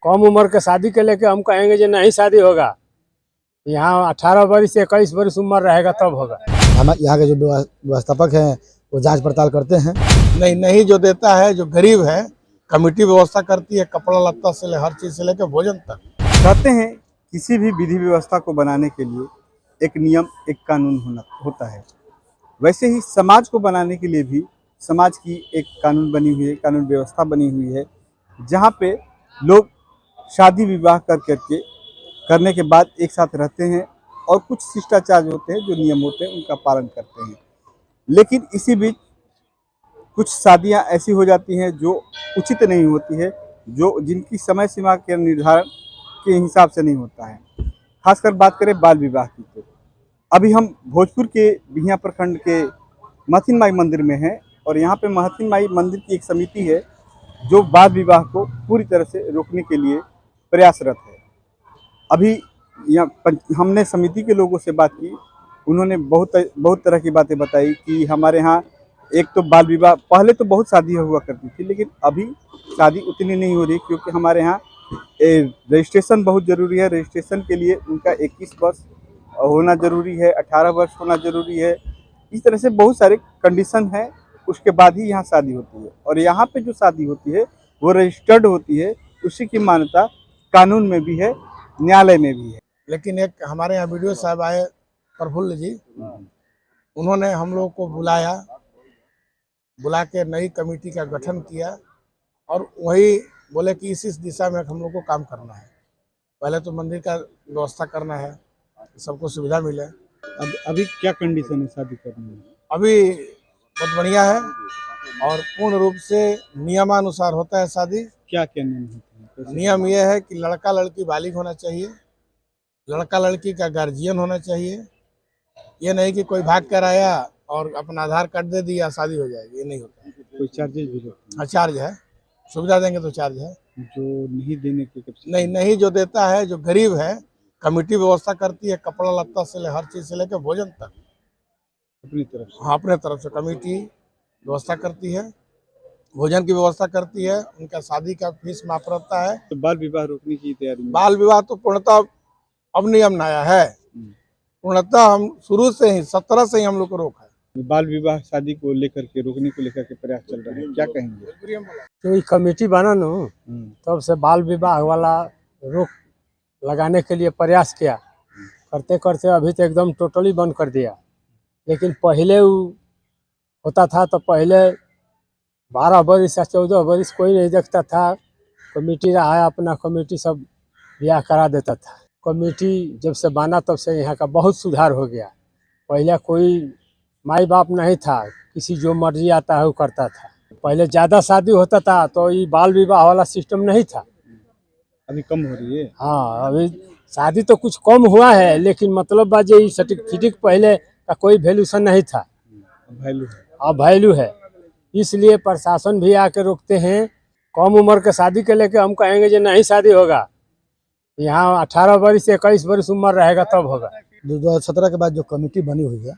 कम उम्र के शादी के लेके हम कहेंगे जो नहीं शादी होगा। यहाँ 18 वर्ष से 21 वर्ष उम्र रहेगा तब होगा। हम यहाँ के जो व्यवस्थापक हैं वो जांच पड़ताल करते हैं। नहीं जो देता है, जो गरीब है, कमेटी व्यवस्था करती है, कपड़ा लत्ता से ले हर चीज से लेकर भोजन तक। कहते हैं किसी भी विधि व्यवस्था को बनाने के लिए एक नियम, एक कानून होता है। वैसे ही समाज को बनाने के लिए भी समाज की एक कानून बनी हुई है, कानून व्यवस्था बनी हुई है, जहाँ पे लोग शादी विवाह करने के बाद एक साथ रहते हैं और कुछ शिष्टाचार होते हैं, जो नियम होते हैं, उनका पालन करते हैं। लेकिन इसी बीच कुछ शादियां ऐसी हो जाती हैं जो उचित नहीं होती है, जिनकी समय सीमा के निर्धारण के हिसाब से नहीं होता है। खासकर बात करें बाल विवाह की, तो अभी हम भोजपुर के बिहियां प्रखंड के महथिन माई मंदिर में हैं और यहाँ पे महथिन माई मंदिर की एक समिति है जो बाल विवाह को पूरी तरह से रोकने के लिए प्रयासरत है। अभी यहाँ हमने समिति के लोगों से बात की, उन्होंने बहुत तरह की बातें बताई कि हमारे यहाँ एक तो बाल विवाह, पहले तो बहुत शादी हुआ करती थी, लेकिन अभी शादी उतनी नहीं हो रही, क्योंकि हमारे यहाँ रजिस्ट्रेशन बहुत ज़रूरी है। रजिस्ट्रेशन के लिए उनका 21 वर्ष होना ज़रूरी है, 18 वर्ष होना ज़रूरी है। इस तरह से बहुत सारे कंडीशन है, उसके बाद ही यहाँ शादी होती है। और यहाँ पे जो शादी होती है वो रजिस्टर्ड होती है, उसी की मान्यता कानून में भी है, न्यायालय में भी है। लेकिन एक हमारे यहाँ वीडियो साहब आए, प्रफुल्ल जी, उन्होंने हम लोग को बुला के नई कमेटी का गठन किया और वही बोले कि इस दिशा में हम लोग को काम करना है। पहले तो मंदिर का व्यवस्था करना है, सबको सुविधा मिले। अभी क्या कंडीशन है शादी करने में? अभी बहुत बढ़िया है और पूर्ण रूप से नियमानुसार होता है शादी। क्या क्या नियम होते हैं? नियम यह है कि लड़का लड़की बालिग होना चाहिए, लड़का लड़की का गार्जियन होना चाहिए। ये नहीं कि कोई भाग कर आया और अपना आधार कार्ड दे दिया शादी हो जाएगी, ये नहीं होता है। कोई चार्जेस भी होते हैं? हाँ, चार्ज है, सुविधा देंगे तो चार्ज है। जो नहीं देने के नहीं जो देता है, जो गरीब है, कमेटी व्यवस्था करती है, कपड़ा लत्ता से ले हर चीज से लेकर भोजन तक अपनी तरफ से। हाँ, अपने तरफ से कमेटी व्यवस्था करती है, भोजन की व्यवस्था करती है, उनका शादी का फीस माफ रहता है। तो बाल विवाह रोकने की तैयारी में? बाल विवाह तो पूर्णतः अब नियम नया है, पूर्णतः हम शुरू से ही 17 से ही हम लोग को रोक है। बाल विवाह शादी को लेकर के, रोकने को लेकर के प्रयास चल रहा है, क्या कहेंगे? तो ये कमेटी बना नो तब से बाल विवाह वाला रोक लगाने के लिए प्रयास किया, करते करते अभी तो एकदम टोटली बंद कर दिया। लेकिन पहले होता था तो पहले 12 वर्ष या 14 वर्ष कोई नहीं देखता था, कमेटी रहा अपना, कमेटी सब ब्याह करा देता था। कमेटी जब से बना तब से यहाँ का बहुत सुधार हो गया। पहले कोई माई बाप नहीं था, किसी जो मर्जी आता है वो करता था। पहले ज़्यादा शादी होता था तो ये बाल विवाह वाला सिस्टम नहीं था। अभी कम हो रही है। हाँ, अभी शादी तो कुछ कम हुआ है, लेकिन मतलब बात ये सर्टिफिकेट पहले का कोई वैल्यूशन नहीं था, वैल्यू है। अब वैल्यू है। इसलिए प्रशासन भी आके रोकते हैं। कम उम्र के शादी के लेके हम कहेंगे जो नहीं शादी होगा। यहाँ 18 वर्ष से 21 वर्ष उम्र रहेगा तब होगा। 2017 के बाद जो कमेटी बनी हुई है,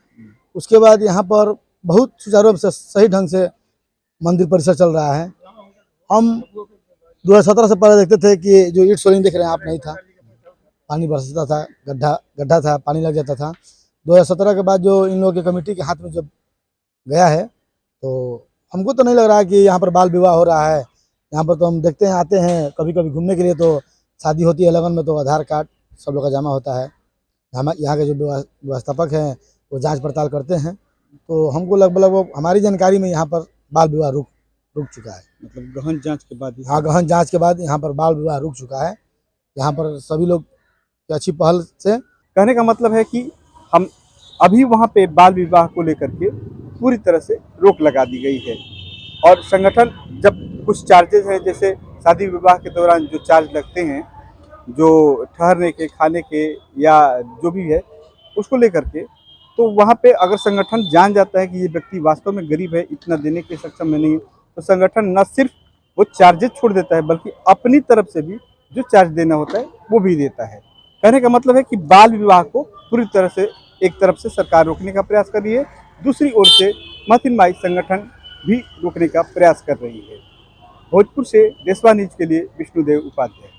उसके बाद यहाँ पर बहुत सुचारू रूप से सही ढंग से मंदिर परिसर चल रहा है। हम 2017 से पहले देखते थे कि जो ईंट सोलिंग देख रहे हैं आप, नहीं था, पानी बरसता था, गड्ढा था, पानी लग जाता था। 2017 के बाद जो इन लोगों की कमेटी के हाथ में जब गया है, तो हमको तो नहीं लग रहा है कि यहाँ पर बाल विवाह हो रहा है। यहाँ पर तो हम देखते हैं, आते हैं कभी कभी घूमने के लिए, तो शादी होती है लगन में तो आधार कार्ड सब लोग का जमा होता है। हम यहाँ के जो व्यवस्थापक हैं वो जांच पड़ताल करते हैं, तो हमको लगभग हमारी जानकारी में यहाँ पर बाल विवाह रुक चुका है। मतलब गहन जांच के बाद? हाँ, गहन जांच के बाद यहाँ पर बाल विवाह रुक चुका है। यहाँ पर सभी लोग की अच्छी पहल से, कहने का मतलब है कि हम अभी वहाँ पे बाल विवाह को लेकर के पूरी तरह से रोक लगा दी गई है। और संगठन जब कुछ चार्जेस हैं, जैसे शादी विवाह के दौरान जो चार्ज लगते हैं, जो ठहरने के, खाने के या जो भी है, उसको लेकर के, तो वहाँ पे अगर संगठन जान जाता है कि ये व्यक्ति वास्तव में गरीब है, इतना देने के सक्षम में नहीं है, तो संगठन न सिर्फ वो चार्जेस छोड़ देता है, बल्कि अपनी तरफ से भी जो चार्ज देना होता है वो भी देता है। कहने का मतलब है कि बाल विवाह को पूरी तरह से एक तरफ से सरकार रोकने का प्रयास कर रही है, दूसरी ओर से महथिन माई संगठन भी रोकने का प्रयास कर रही है। भोजपुर से देशवा न्यूज के लिए विष्णुदेव उपाध्याय।